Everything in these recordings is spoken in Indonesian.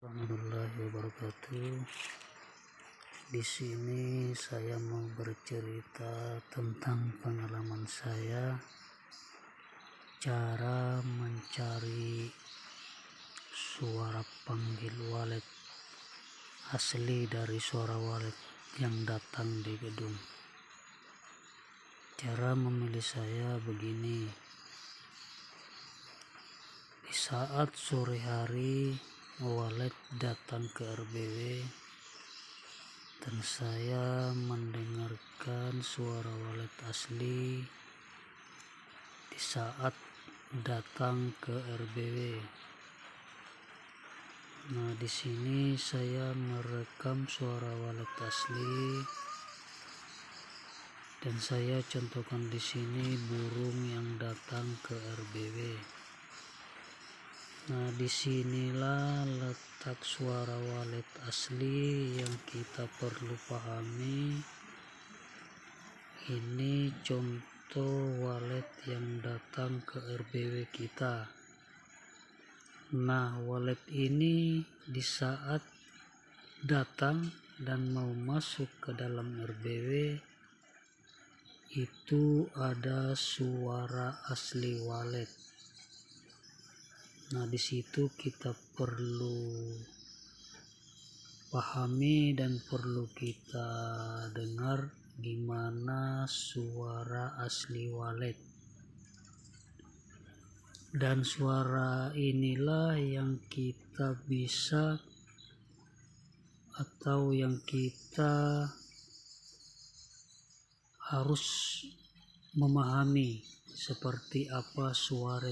Warahmatullahi wabarakatuh. Di sini saya mau bercerita tentang pengalaman saya cara mencari suara panggil walet asli dari suara walet yang datang di gedung. Cara memilih saya begini: di saat sore hari walet datang ke RBW dan saya mendengarkan suara walet asli di saat datang ke RBW. Nah, di sini saya merekam suara walet asli dan saya contohkan di sini burung yang datang ke RBW. Nah, disinilah letak suara walet asli yang kita perlu pahami. Ini contoh walet yang datang ke RBW kita. Nah, walet ini di saat datang dan mau masuk ke dalam RBW itu ada suara asli walet. Nah, di situ kita perlu pahami dan perlu kita dengar gimana suara asli walet. Dan suara inilah yang kita bisa atau yang kita harus memahami seperti apa suara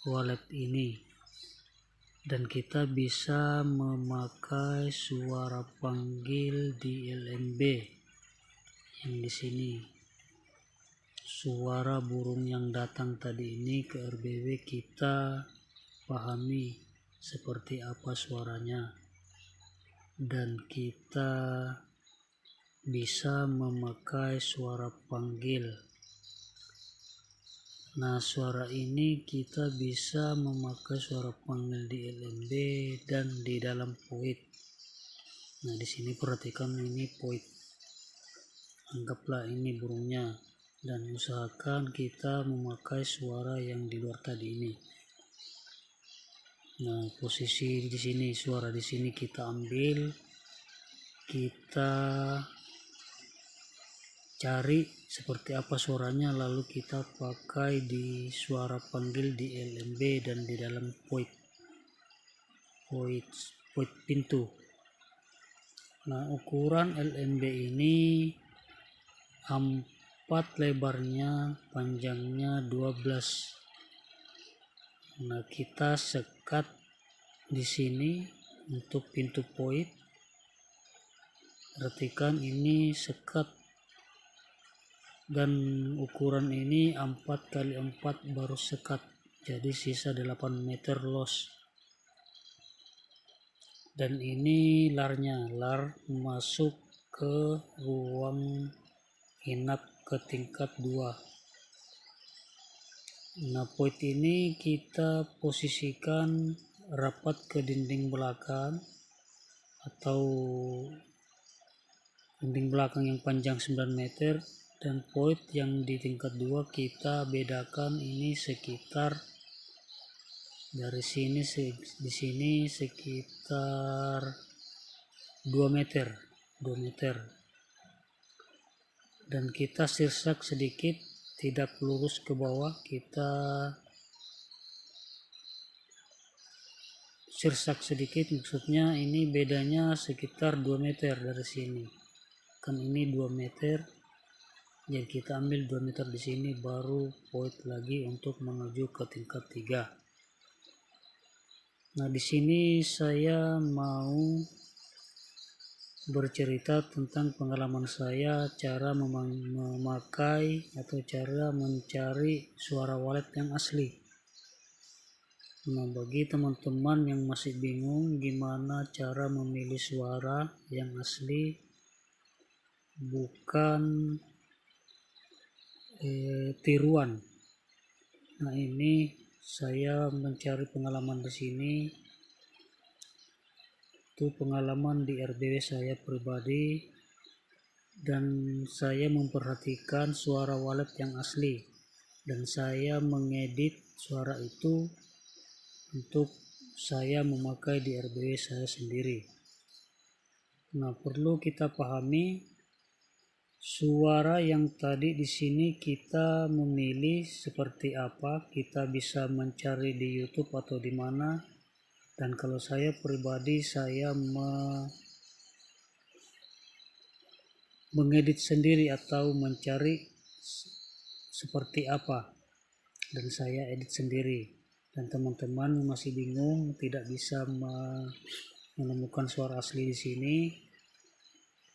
walet ini, dan kita bisa memakai suara panggil di LNB yang di sini. Suara burung yang datang tadi ini ke RBW kita pahami seperti apa suaranya, dan kita bisa memakai suara panggil. Nah, suara ini kita bisa memakai suara panggil di LNB dan di dalam poit. Nah, di sini perhatikan ini poit. Anggaplah ini burungnya dan usahakan kita memakai suara yang di luar tadi ini. Nah, posisi di sini, suara di sini kita ambil, kita cari seperti apa suaranya, lalu kita pakai di suara panggil di LNB dan di dalam poit pintu. Nah, ukuran LNB ini 4 lebarnya, panjangnya 12. Nah, kita sekat di sini untuk pintu poit. Perhatikan ini sekat, dan ukuran ini 4x4 baru sekat, jadi sisa 8 meter los. Dan ini larnya, lar masuk ke ruang inap ke tingkat 2. Nah, poit ini kita posisikan rapat ke dinding belakang atau dinding belakang yang panjang 9 meter, dan poit yang di tingkat 2 kita bedakan ini sekitar dari sini di sini sekitar 2 meter. Dan kita sirsak sedikit, tidak lurus ke bawah, kita sirsak sedikit, maksudnya ini bedanya sekitar 2 meter dari sini. Kan ini 2 meter, jadi kita ambil 2 meter di sini, baru poit lagi untuk menuju ke tingkat 3. Nah, di sini saya mau bercerita tentang pengalaman saya cara memakai atau cara mencari suara walet yang asli. Nah, bagi teman-teman yang masih bingung gimana cara memilih suara yang asli, bukan tiruan. Nah, ini saya mencari pengalaman di sini. Itu pengalaman di RBW saya pribadi, dan saya memperhatikan suara walet yang asli, dan saya mengedit suara itu untuk saya memakai di RBW saya sendiri. Nah, perlu kita pahami suara yang tadi di sini kita memilih seperti apa, kita bisa mencari di YouTube atau di mana. Dan kalau saya pribadi, saya mengedit sendiri atau mencari seperti apa, dan saya edit sendiri. Dan teman-teman masih bingung, tidak bisa menemukan suara asli di sini,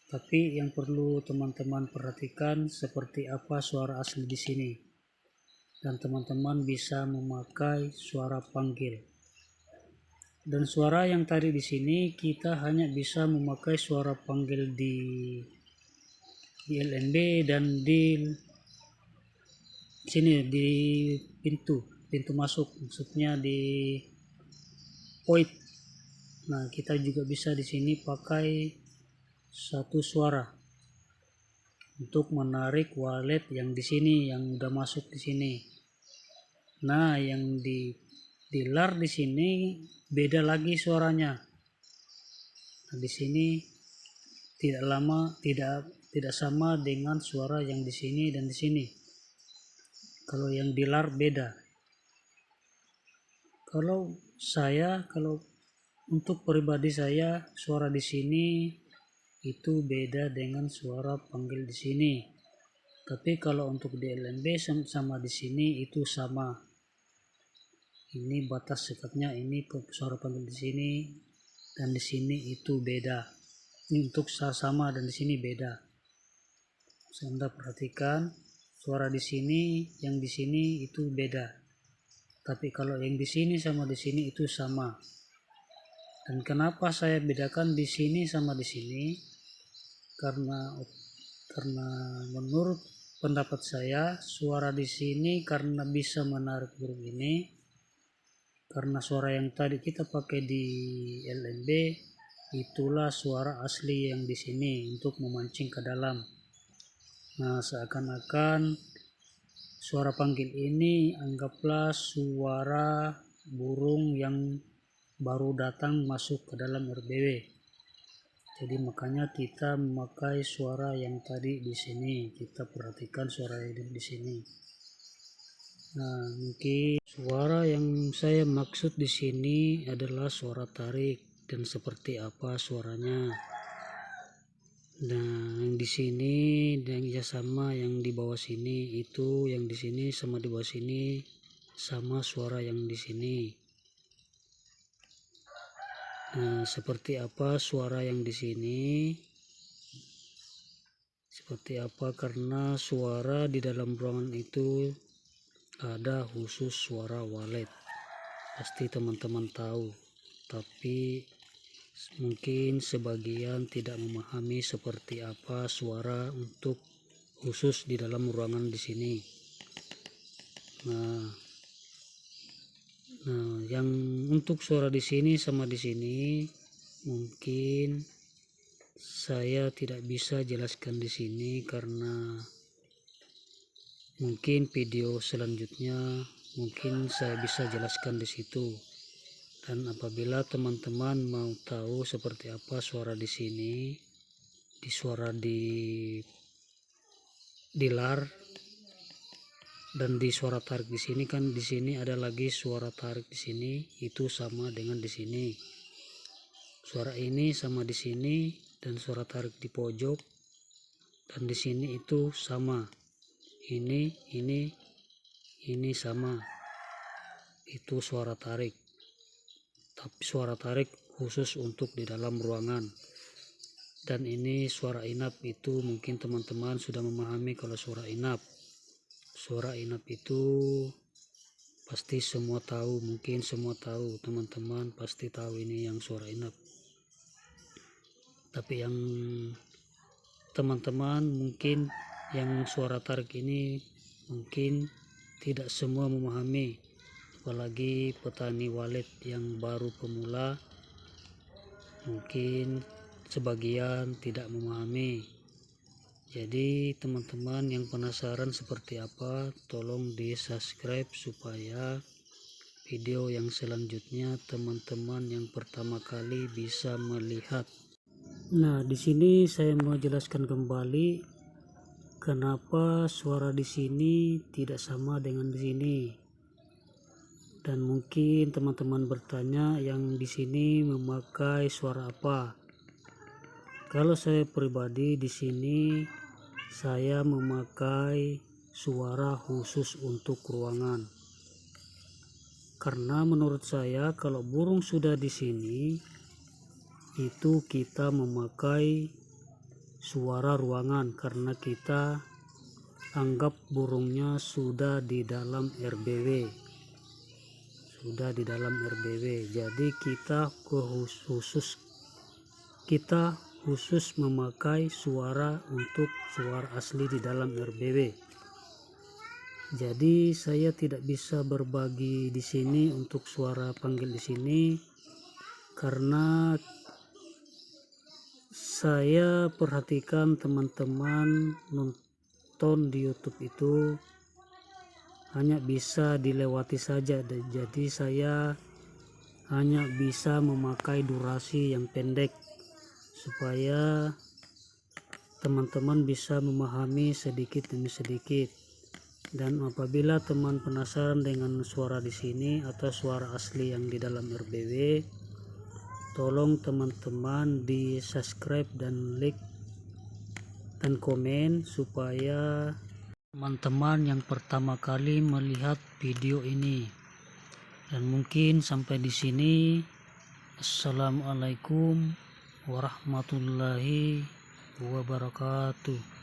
tapi yang perlu teman-teman perhatikan seperti apa suara asli di sini, dan teman-teman bisa memakai suara panggil. Dan suara yang tadi di sini kita hanya bisa memakai suara panggil di LNB dan di sini di pintu masuk, maksudnya di void. Nah, kita juga bisa di sini pakai satu suara untuk menarik walet yang di sini yang udah masuk di sini. Nah, yang di LAR di sini beda lagi suaranya. Nah, di sini tidak sama dengan suara yang di sini dan di sini. Kalau yang di LAR beda. Kalau untuk pribadi saya, suara di sini itu beda dengan suara panggil di sini. Tapi kalau untuk di LNB sama di sini itu sama. Ini batas sekatnya, ini suara panggil di sini dan di sini itu beda. Ini untuk sama dan di sini beda. Anda perhatikan suara di sini, yang di sini itu beda. Tapi kalau yang di sini sama di sini itu sama. Dan kenapa saya bedakan di sini sama di sini? Karena menurut pendapat saya, suara di sini karena bisa menarik burung ini, karena suara yang tadi kita pakai di LNB itulah suara asli yang di sini untuk memancing ke dalam. Nah, seakan-akan suara panggil ini anggaplah suara burung yang baru datang masuk ke dalam RBW. Jadi makanya kita memakai suara yang tadi di sini. Kita perhatikan suara yang di sini. Nah, mungkin suara yang saya maksud di sini adalah suara tarik dan seperti apa suaranya. Nah, yang di sini dan ya sama yang di bawah sini itu, yang di sini sama di bawah sini sama suara yang di sini. Nah, seperti apa suara yang di sini? Seperti apa, karena suara di dalam ruangan itu ada khusus suara walet. Pasti teman-teman tahu, tapi mungkin sebagian tidak memahami seperti apa suara untuk khusus di dalam ruangan di sini. Nah, yang untuk suara di sini sama di sini mungkin saya tidak bisa jelaskan di sini, karena mungkin video selanjutnya mungkin saya bisa jelaskan di situ. Dan apabila teman-teman mau tahu seperti apa suara di sini, di suara di LAR dan di suara tarik di sini, kan di sini ada lagi suara tarik di sini, itu sama dengan di sini. Suara ini sama di sini, dan suara tarik di pojok dan di sini itu sama. Ini sama, itu suara tarik. Tapi suara tarik khusus untuk di dalam ruangan. Dan ini suara inap, itu mungkin teman-teman sudah memahami kalau suara inap. Suara inap itu pasti semua tahu, mungkin semua tahu, teman-teman pasti tahu ini yang suara inap. Tapi yang teman-teman mungkin yang suara tarik ini mungkin tidak semua memahami, apalagi petani walet yang baru pemula mungkin sebagian tidak memahami. Jadi teman-teman yang penasaran seperti apa, tolong di subscribe supaya video yang selanjutnya teman-teman yang pertama kali bisa melihat. Nah, di sini saya mau jelaskan kembali kenapa suara di sini tidak sama dengan di sini. Dan mungkin teman-teman bertanya yang di sini memakai suara apa. Kalau saya pribadi di sini saya memakai suara khusus untuk ruangan. Karena menurut saya kalau burung sudah di sini itu kita memakai suara ruangan karena kita anggap burungnya sudah di dalam RBW. Jadi kita khusus memakai suara untuk suara asli di dalam RBW. Jadi saya tidak bisa berbagi di sini untuk suara panggil di sini karena saya perhatikan teman-teman nonton di YouTube itu hanya bisa dilewati saja, jadi saya hanya bisa memakai durasi yang pendek supaya teman-teman bisa memahami sedikit demi sedikit. Dan apabila teman penasaran dengan suara di sini atau suara asli yang di dalam RBW, tolong teman-teman di subscribe dan like dan komen supaya teman-teman yang pertama kali melihat video ini. Dan mungkin sampai di sini. Assalamualaikum warahmatullahi wabarakatuh.